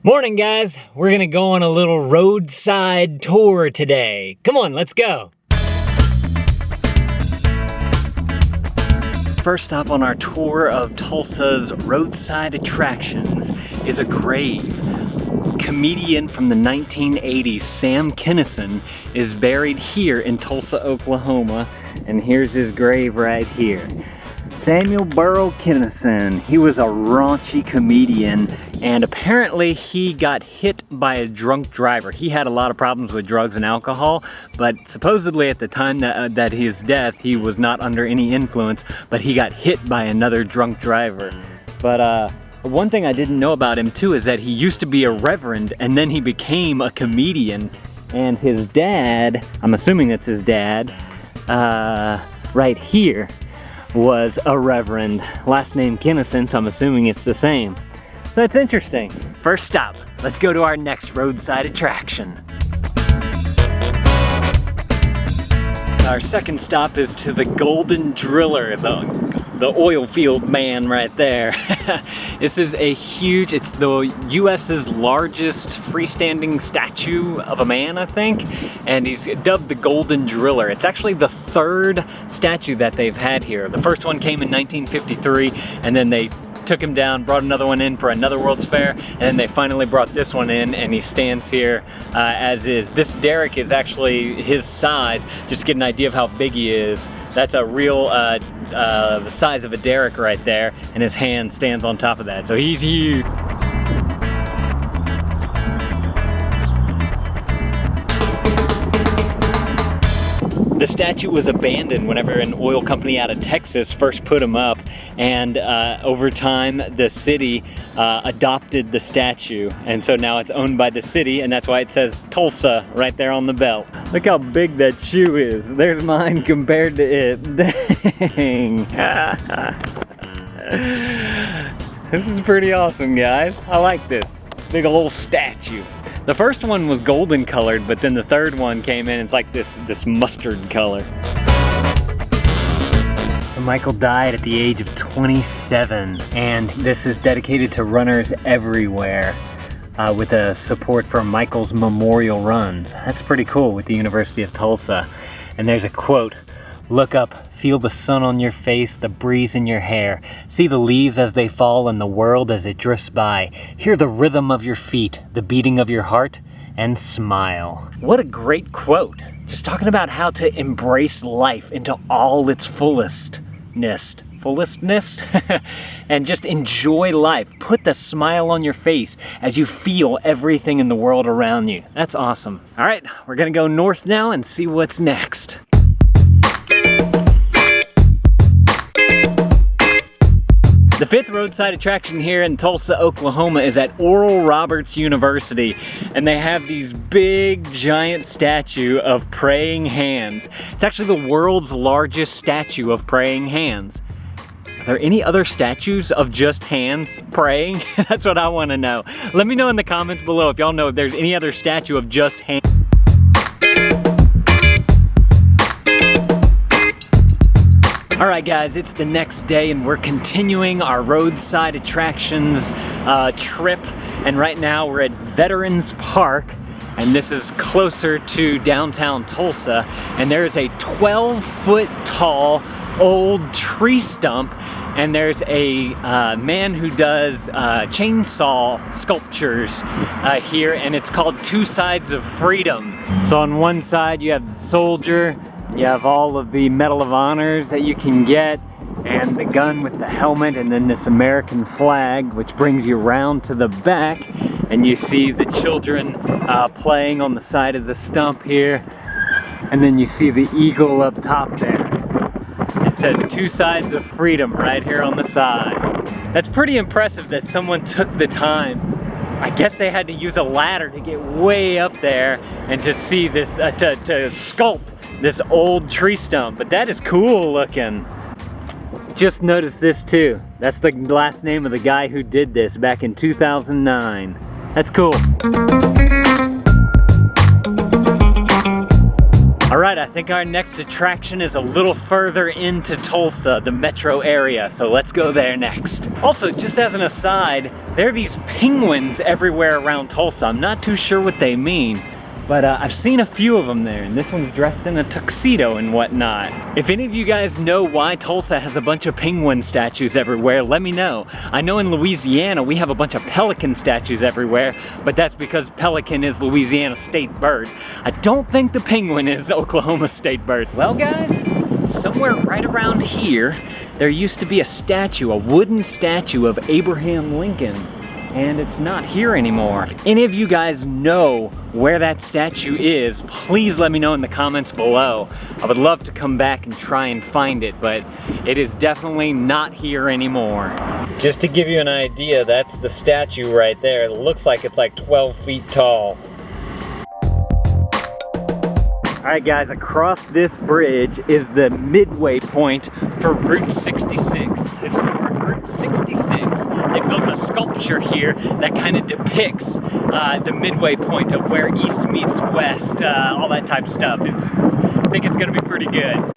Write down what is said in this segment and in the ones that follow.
Morning, guys. We're gonna go on a little roadside tour today. Come on, let's go. First stop on our tour of Tulsa's roadside attractions is a grave. Comedian from the 1980s, Sam Kinison, is buried here in Tulsa, Oklahoma, and here's his grave right here. Samuel Burrow Kinison. He was a raunchy comedian, and apparently he got hit by a drunk driver. He had a lot of problems with drugs and alcohol, but supposedly at the time that his death, he was not under any influence, but he got hit by another drunk driver. But one thing I didn't know about him too is that he used to be a reverend, and then he became a comedian, and his dad, I'm assuming it's his dad, right here, was a reverend. Last name Kinison, so I'm assuming it's the same. So it's interesting. First stop, let's go to our next roadside attraction. Our second stop is to the Golden Driller, the oil field man right there. This is a huge, it's the US's largest freestanding statue of a man, I think, and he's dubbed the Golden Driller. It's actually the third statue that they've had here. The first one came in 1953, and then they took him down, brought another one in for another World's Fair, and then they finally brought this one in, and he stands here as is. This derrick is actually his size, just to get an idea of how big he is. That's a real size of a derrick right there, and his hand stands on top of that, so he's huge. The statue was abandoned whenever an oil company out of Texas first put him up, and over time the city adopted the statue, and so now it's owned by the city, and that's why it says Tulsa right there on the belt. Look how big that shoe is. There's mine compared to it. Dang. This is pretty awesome, guys. I like this big old statue. The first one was golden colored, but then the third one came in, it's like this mustard color. So Michael died at the age of 27, and this is dedicated to runners everywhere with a support for Michael's memorial runs. That's pretty cool with the University of Tulsa. And there's a quote: "Look up, feel the sun on your face, the breeze in your hair. See the leaves as they fall and the world as it drifts by. Hear the rhythm of your feet, the beating of your heart, and smile." What a great quote. Just talking about how to embrace life into all its fullestness, and just enjoy life. Put the smile on your face as you feel everything in the world around you. That's awesome. All right, we're gonna go north now and see what's next. The fifth roadside attraction here in Tulsa, Oklahoma is at Oral Roberts University, and they have these big giant statue of praying hands. It's actually the world's largest statue of praying hands. Are there any other statues of just hands praying? That's what I want to know. Let me know in the comments below if y'all know if there's any other statue of just hands. Alright guys, it's the next day and we're continuing our roadside attractions trip, and right now we're at Veterans Park, and this is closer to downtown Tulsa, and there's a 12-foot tall old tree stump, and there's a man who does chainsaw sculptures here, and it's called Two Sides of Freedom. So on one side you have the soldier, you have all of the Medal of Honors that you can get, and the gun with the helmet, and then this American flag, which brings you round to the back, and you see the children playing on the side of the stump here, and then you see the eagle up top there. It says Two Sides of Freedom right here on the side. That's pretty impressive that someone took the time. I guess they had to use a ladder to get way up there and to see this, to sculpt this old tree stump, but that is cool looking. Just noticed this too. That's the last name of the guy who did this back in 2009. That's cool. All Alright, I think our next attraction is a little further into Tulsa, the metro area, so let's go there next. Also, just as an aside, there are these penguins everywhere around Tulsa. I'm not too sure what they mean, but I've seen a few of them there, and this one's dressed in a tuxedo and whatnot. If any of you guys know why Tulsa has a bunch of penguin statues everywhere, let me know. I know in Louisiana we have a bunch of pelican statues everywhere, but that's because pelican is Louisiana's state bird. I don't think the penguin is Oklahoma's state bird. Well guys, somewhere right around here, there used to be a statue, a wooden statue of Abraham Lincoln. And it's not here anymore. If any of you guys know where that statue is, please let me know in the comments below. I would love to come back and try and find it, but it is definitely not here anymore. Just to give you an idea, that's the statue right there. It looks like it's like 12 feet tall. Alright guys, across this bridge is the midway point for Route 66. Historic Route 66. They built a sculpture here that kind of depicts the midway point of where east meets west, all that type of stuff. I think it's gonna be pretty good.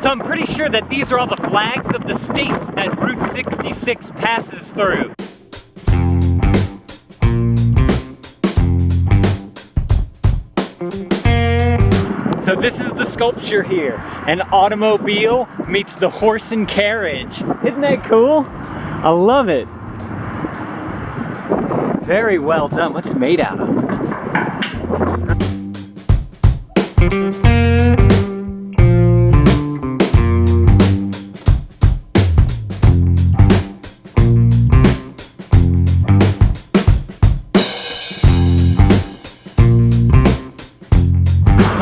So I'm pretty sure that these are all the flags of the states that Route 66 passes through. So this is the sculpture here. An automobile meets the horse and carriage. Isn't that cool? I love it. Very well done. What's it made out of?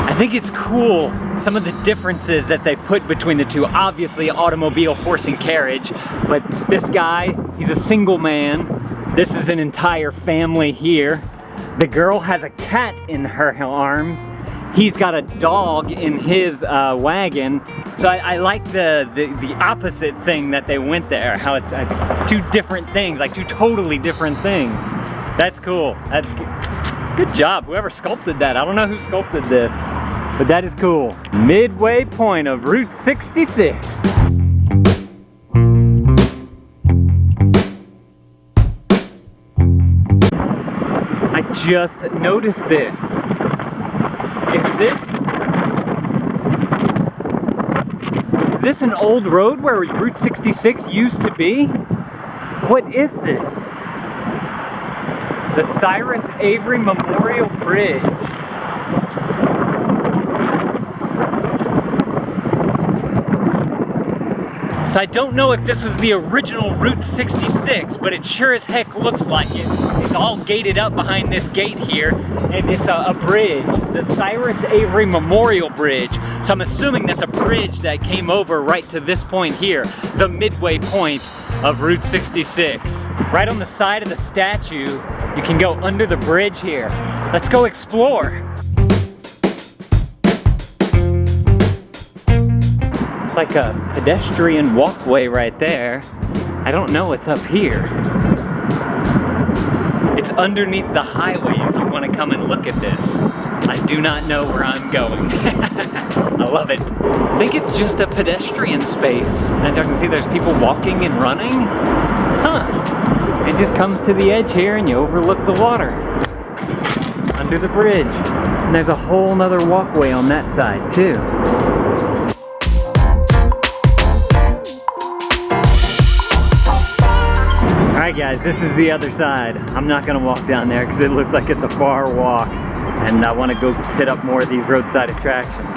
I think it's cool, some of the differences that they put between the two. Obviously, automobile, horse and carriage, but this guy, he's a single man. This is an entire family here. The girl has a cat in her arms. He's got a dog in his wagon. So I like the opposite thing that they went there, how it's two different things, like two totally different things. That's cool. That's good job, whoever sculpted that. I don't know who sculpted this, but that is cool. Midway point of Route 66. I just noticed this. Is this an old road where Route 66 used to be? What is this? The Cyrus Avery Memorial Bridge. So I don't know if this was the original Route 66, but it sure as heck looks like it. It's all gated up behind this gate here, and it's a bridge, the Cyrus Avery Memorial Bridge. So I'm assuming that's a bridge that came over right to this point here, the midway point of Route 66. Right on the side of the statue, you can go under the bridge here. Let's go explore. It's like a pedestrian walkway right there. I don't know what's up here. It's underneath the highway if you want to come and look at this. I do not know where I'm going. I love it. I think it's just a pedestrian space. As you can see, there's people walking and running. Huh. It just comes to the edge here and you overlook the water. Under the bridge. And there's a whole nother walkway on that side too. Alright guys, this is the other side. I'm not gonna walk down there because it looks like it's a far walk, and I want to go hit up more of these roadside attractions.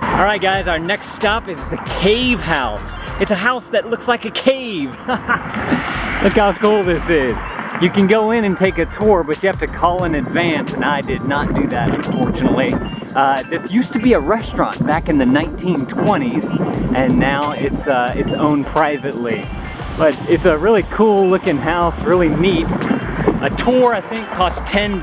Alright guys, our next stop is the Cave House. It's a house that looks like a cave. Look how cool this is. You can go in and take a tour, but you have to call in advance, and I did not do that, unfortunately. This used to be a restaurant back in the 1920s, and now it's owned privately. But it's a really cool looking house, really neat. A tour, I think, costs $10,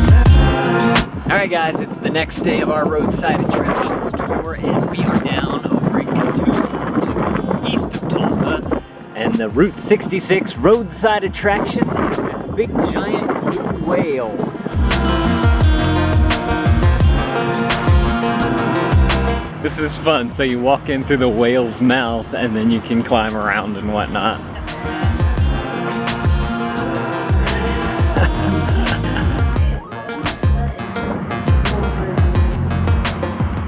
Alright guys, it's the next day of our roadside attractions tour, and we are down over in Catoosa, which is east of Tulsa. And the Route 66 roadside attraction is this big giant blue whale. This is fun. So you walk in through the whale's mouth and then you can climb around and whatnot.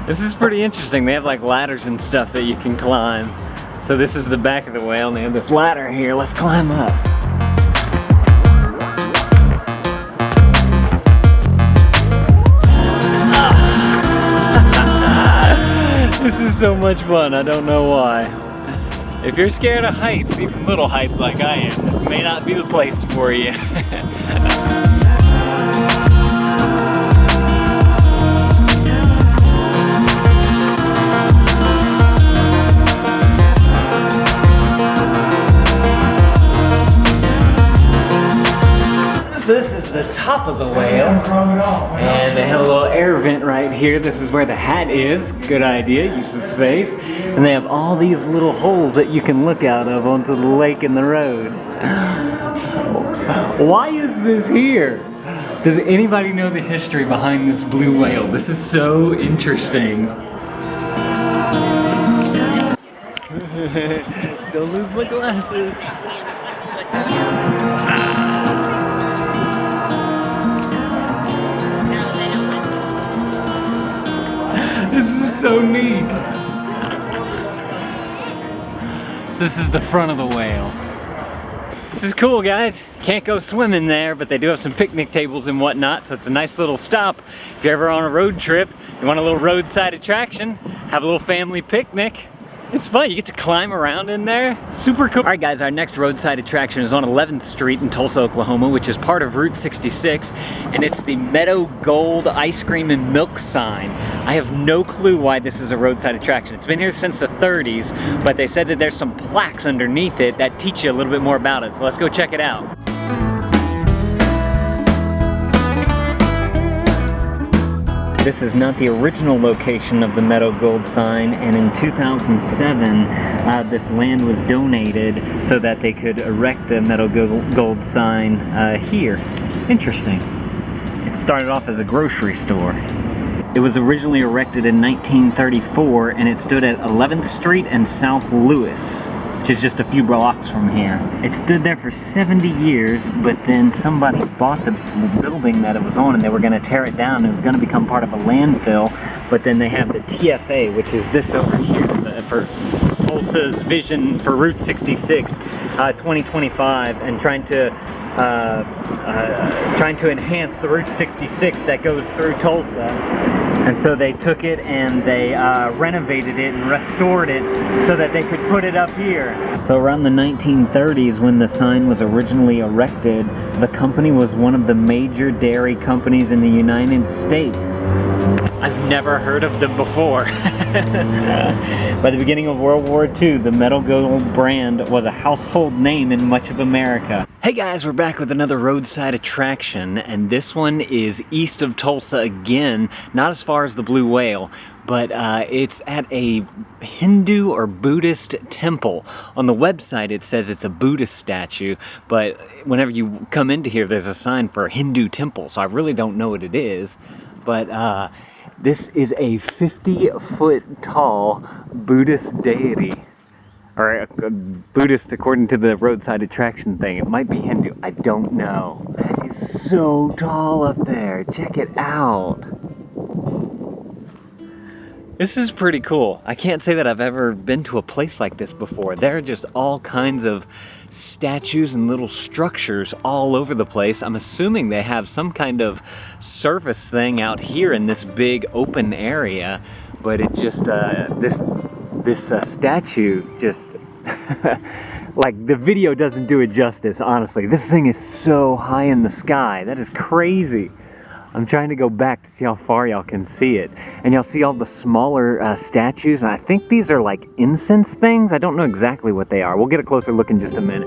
This is pretty interesting. They have like ladders and stuff that you can climb. So this is the back of the whale and they have this ladder here. Let's climb up. This is so much fun. I don't know why. If you're scared of heights, even little heights like I am, this may not be the place for you. So this is the top of the whale, and they have a little air vent right here. This is where the hat is. Good idea, use the space. And they have all these little holes that you can look out of onto the lake and the road. Why is this here? Does anybody know the history behind this blue whale? This is so interesting. Don't lose my glasses. This is so neat. So this is the front of the whale. This is cool, guys. Can't go swimming there, but they do have some picnic tables and whatnot, so it's a nice little stop. If you're ever on a road trip, you want a little roadside attraction, have a little family picnic. It's fun, you get to climb around in there. Super cool. All right guys, our next roadside attraction is on 11th Street in Tulsa, Oklahoma, which is part of Route 66, and it's the Meadow Gold Ice Cream and Milk sign. I have no clue why this is a roadside attraction. It's been here since the 30s, but they said that there's some plaques underneath it that teach you a little bit more about it, so let's go check it out. This is not the original location of the Meadow Gold sign, and in 2007 this land was donated so that they could erect the Meadow Gold sign here. Interesting. It started off as a grocery store. It was originally erected in 1934 and it stood at 11th Street and South Lewis, which is just a few blocks from here. It stood there for 70 years, but then somebody bought the building that it was on and they were gonna tear it down. It was gonna become part of a landfill, but then they have the TFA, which is this over here, for Tulsa's vision for Route 66, 2025, and trying to enhance the Route 66 that goes through Tulsa. And so they took it and they renovated it and restored it so that they could put it up here. So around the 1930s, when the sign was originally erected, the company was one of the major dairy companies in the United States. I've never heard of them before. By the beginning of World War II, the Meadow Gold brand was a household name in much of America. Hey guys, we're back with another roadside attraction, and this one is east of Tulsa again, not as far as the Blue Whale, but it's at a Hindu or Buddhist temple. On the website it says it's a Buddhist statue, but whenever you come into here there's a sign for a Hindu temple, so I really don't know what it is, but this is a 50-foot tall Buddhist deity. Or Buddhist according to the roadside attraction thing. It might be Hindu, I don't know. That is so tall up there, check it out. This is pretty cool. I can't say that I've ever been to a place like this before. There are just all kinds of statues and little structures all over the place. I'm assuming they have some kind of service thing out here in this big open area, but it just, this statue just, like, the video doesn't do it justice, honestly. This thing is so high in the sky. That is crazy. I'm trying to go back to see how far y'all can see it. And y'all see all the smaller statues. And I think these are like incense things. I don't know exactly what they are. We'll get a closer look in just a minute.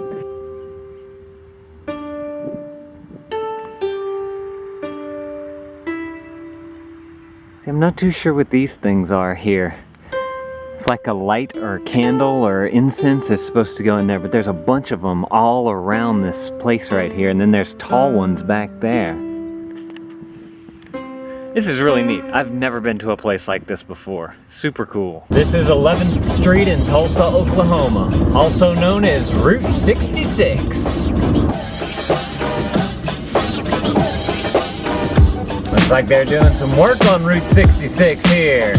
See, I'm not too sure what these things are here. It's like a light or a candle or incense is supposed to go in there, but there's a bunch of them all around this place right here, and then there's tall ones back there. This is really neat. I've never been to a place like this before. Super cool. This is 11th Street in Tulsa, Oklahoma, also known as Route 66. Looks like they're doing some work on Route 66 here.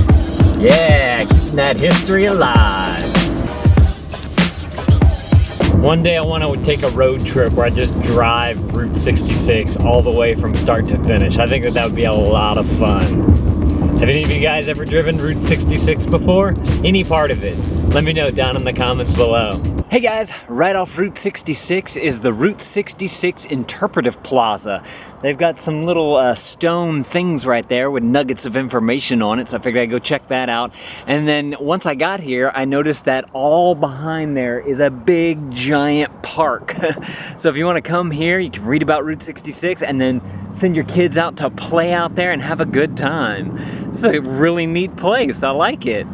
Yeah, keeping that history alive. One day I want to take a road trip where I just drive Route 66 all the way from start to finish. I think that would be a lot of fun. Have any of you guys ever driven Route 66 before? Any part of it? Let me know down in the comments below. Hey guys, right off Route 66 is the Route 66 Interpretive Plaza. They've got some little stone things right there with nuggets of information on it, so I figured I'd go check that out. And then once I got here, I noticed that all behind there is a big giant park. So if you want to come here, you can read about Route 66 and then send your kids out to play out there and have a good time. It's a really neat place, I like it.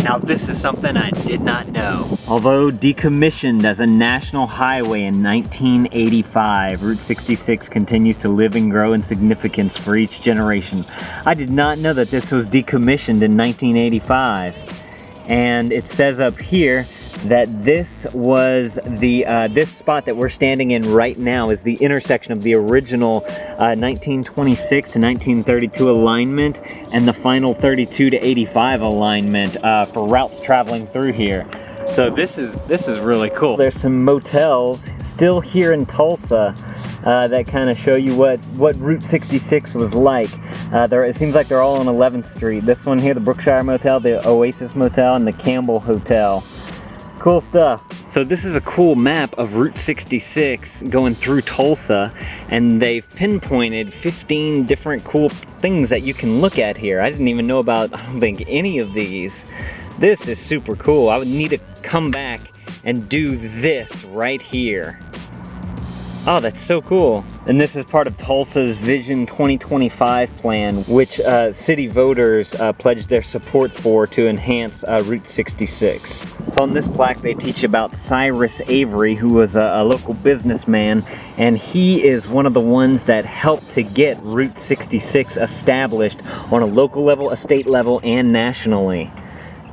Now this is something I did not know. Although decommissioned as a national highway in 1985, Route 66 continues to live and grow in significance for each generation. I did not know that this was decommissioned in 1985. And it says up here that this was the, this spot that we're standing in right now is the intersection of the original 1926 to 1932 alignment and the final 32 to 85 alignment for routes traveling through here. So this is really cool. There's some motels still here in Tulsa that kind of show you what Route 66 was like. It seems like they're all on 11th Street. This one here, the Brookshire Motel, the Oasis Motel, and the Campbell Hotel. Cool stuff. So this is a cool map of Route 66 going through Tulsa, and they've pinpointed 15 different cool things that you can look at here. I didn't even know about, I don't think, any of these. This is super cool. I would need to come back and do this right here. Oh, that's so cool. And this is part of Tulsa's Vision 2025 plan, which city voters pledged their support for to enhance Route 66. So on this plaque, they teach about Cyrus Avery, who was a local businessman, and he is one of the ones that helped to get Route 66 established on a local level, a state level, and nationally.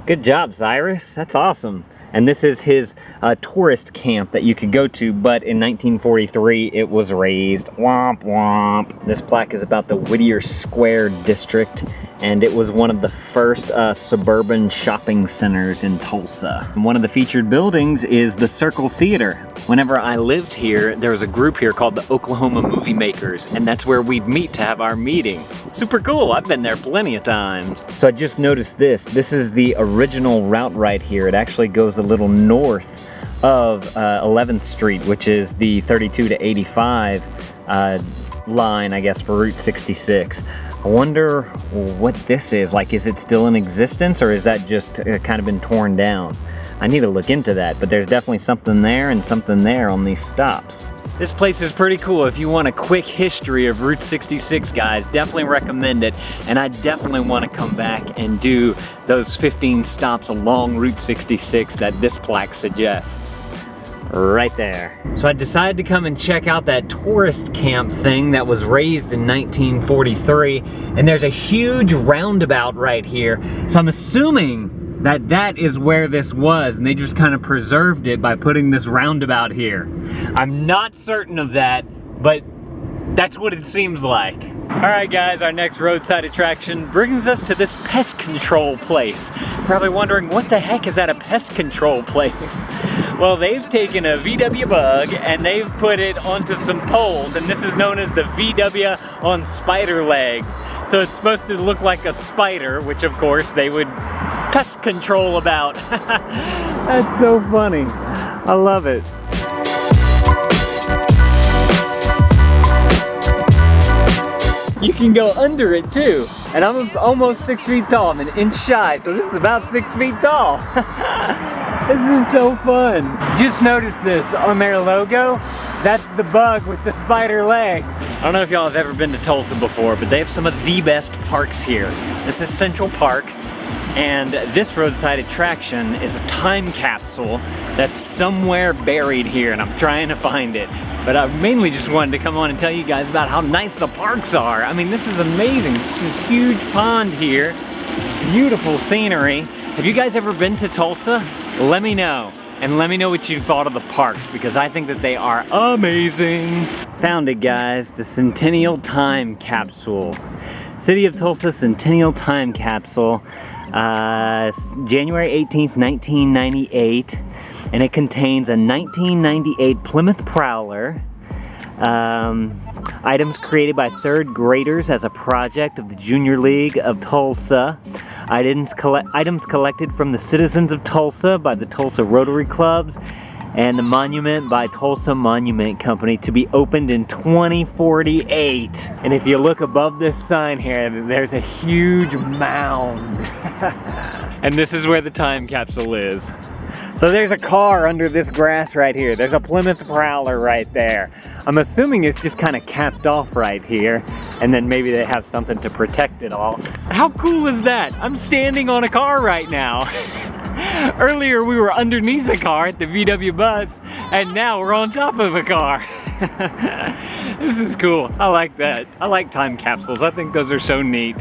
Good job, Cyrus. That's awesome. And this is his tourist camp that you could go to, but in 1943 it was razed. Womp womp. This plaque is about the Whittier Square district, and it was one of the first suburban shopping centers in Tulsa. And one of the featured buildings is the Circle Theater. Whenever I lived here, there was a group here called the Oklahoma Movie Makers, and that's where we'd meet to have our meeting. Super cool. I've been there plenty of times. So I just noticed this. This is the original route right here. It actually goes a little north of 11th Street, which is the 32 to 85 line, I guess, for Route 66. I wonder what this is. Like, is it still in existence, or is that just kind of been torn down? I need to look into that, but there's definitely something there and something there on these stops. This place is pretty cool. If you want a quick history of Route 66, guys, definitely recommend it. And I definitely want to come back and do those 15 stops along Route 66 that this plaque suggests. Right there. So I decided to come and check out that tourist camp thing that was raised in 1943. And there's a huge roundabout right here. So I'm assuming that is where this was, and they just kind of preserved it by putting this roundabout here. I'm not certain of that, but that's what it seems like. All right, guys, our next roadside attraction brings us to this pest control place. Probably wondering, what the heck is at a pest control place? Well, they've taken a VW bug and they've put it onto some poles, and this is known as the VW on spider legs. So it's supposed to look like a spider, which of course they would pest control about. That's so funny. I love it. You can go under it too. And I'm almost 6 feet tall. I'm an inch shy, so this is about 6 feet tall. This is so fun. Just noticed this on their logo. That's the bug with the spider legs. I don't know if y'all have ever been to Tulsa before, but they have some of the best parks here. This is Central Park, and this roadside attraction is a time capsule that's somewhere buried here, and I'm trying to find it. But I mainly just wanted to come on and tell you guys about how nice the parks are. I mean, this is amazing. This huge pond here, beautiful scenery. Have you guys ever been to Tulsa? Let me know. And let me know what you thought of the parks, because I think that they are amazing. Found it, guys, the Centennial Time Capsule. City of Tulsa Centennial Time Capsule, January 18th, 1998. And it contains a 1998 Plymouth Prowler, items created by third graders as a project of the Junior League of Tulsa, items collected from the citizens of Tulsa by the Tulsa Rotary Clubs, and the monument by Tulsa Monument Company, to be opened in 2048. And if you look above this sign here, there's a huge mound. And this is where the time capsule is. So there's a car under this grass right here. There's a Plymouth Prowler right there. I'm assuming it's just kind of capped off right here, and then maybe they have something to protect it all. How cool is that? I'm standing on a car right now. Earlier we were underneath the car at the VW bus, and now we're on top of a car. This is cool. I like that. I like time capsules. I think those are so neat.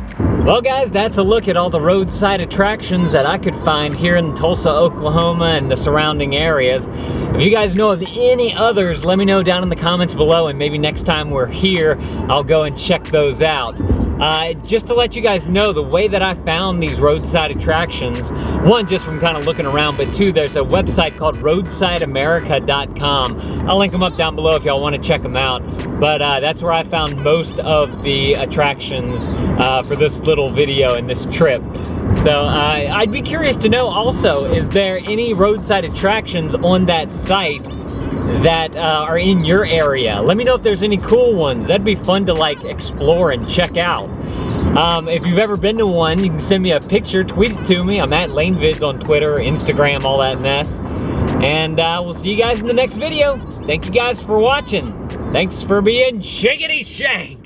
Well guys, that's a look at all the roadside attractions that I could find here in Tulsa, Oklahoma and the surrounding areas. If you guys know of any others, let me know down in the comments below, and maybe next time we're here, I'll go and check those out. Just to let you guys know, the way that I found these roadside attractions, one, just from kind of looking around, but two, there's a website called RoadsideAmerica.com. I'll link them up down below if y'all want to check them out. But that's where I found most of the attractions for this little video and this trip. So I'd be curious to know also, is there any roadside attractions on that site that are in your area? Let me know if there's any cool ones. That'd be fun to like explore and check out. If you've ever been to one, you can send me a picture, tweet it to me. I'm at LaneVids on Twitter, Instagram, all that mess. And we'll see you guys in the next video. Thank you guys for watching. Thanks for being shiggity shank.